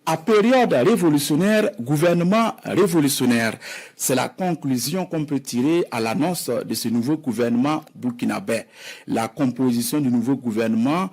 À période révolutionnaire, gouvernement révolutionnaire. C'est la conclusion qu'on peut tirer à l'annonce de ce nouveau gouvernement burkinabé. La composition du nouveau gouvernement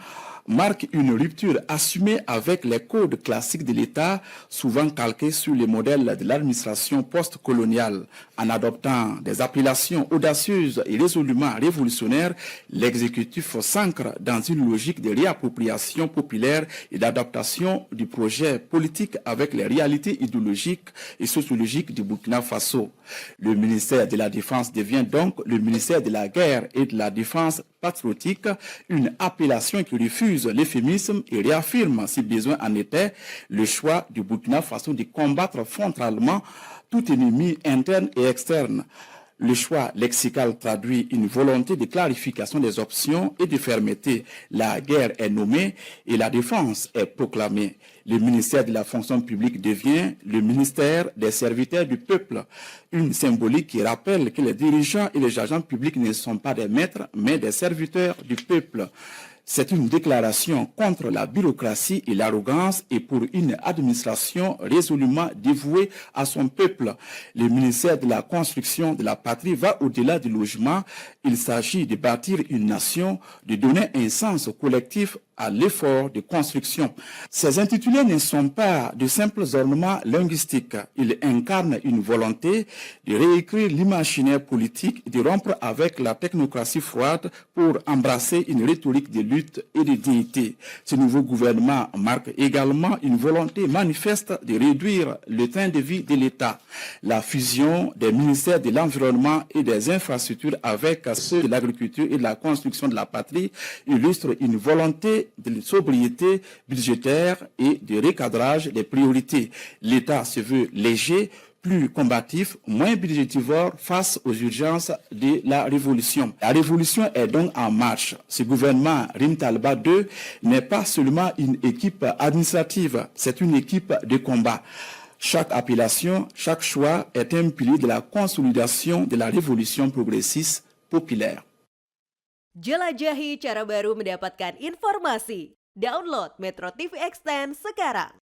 marque une rupture assumée avec les codes classiques de l'État, souvent calqués sur les modèles de l'administration post-coloniale. En adoptant des appellations audacieuses et résolument révolutionnaires, l'exécutif s'ancre dans une logique de réappropriation populaire et d'adaptation du projet politique avec les réalités idéologiques et sociologiques du Burkina Faso. Le ministère de la Défense devient donc le ministère de la Guerre et de la Défense patriotique, une appellation qui refuse l'euphémisme et réaffirme, si besoin en était, le choix du Burkina Faso de combattre frontalement tout ennemi interne et externe. Le choix lexical traduit une volonté de clarification des options et de fermeté. La guerre est nommée et la défense est proclamée. Le ministère de la fonction publique devient le ministère des serviteurs du peuple. Une symbolique qui rappelle que les dirigeants et les agents publics ne sont pas des maîtres, mais des serviteurs du peuple. C'est une déclaration contre la bureaucratie et l'arrogance et pour une administration résolument dévouée à son peuple. Le ministère de la construction de la patrie va au-delà du logement. Il s'agit de bâtir une nation, de donner un sens collectif à l'effort de construction. Ces intitulés ne sont pas de simples ornements linguistiques. Ils incarnent une volonté de réécrire l'imaginaire politique et de rompre avec la technocratie froide pour embrasser une rhétorique de lutte et de dignité. Ce nouveau gouvernement marque également une volonté manifeste de réduire le train de vie de l'État. La fusion des ministères de l'Environnement et des Infrastructures avec ceux de l'Agriculture et de la Construction de la Patrie illustre une volonté de sobriété budgétaire et de recadrage des priorités. L'État se veut léger, plus combatif, moins budgétivore face aux urgences de la révolution. La révolution est donc en marche. Ce gouvernement Rim Talba II n'est pas seulement une équipe administrative, c'est une équipe de combat. Chaque appellation, chaque choix est un pilier de la consolidation de la révolution progressiste populaire. Jelajahi cara baru mendapatkan informasi. Download Metro TV Extend sekarang.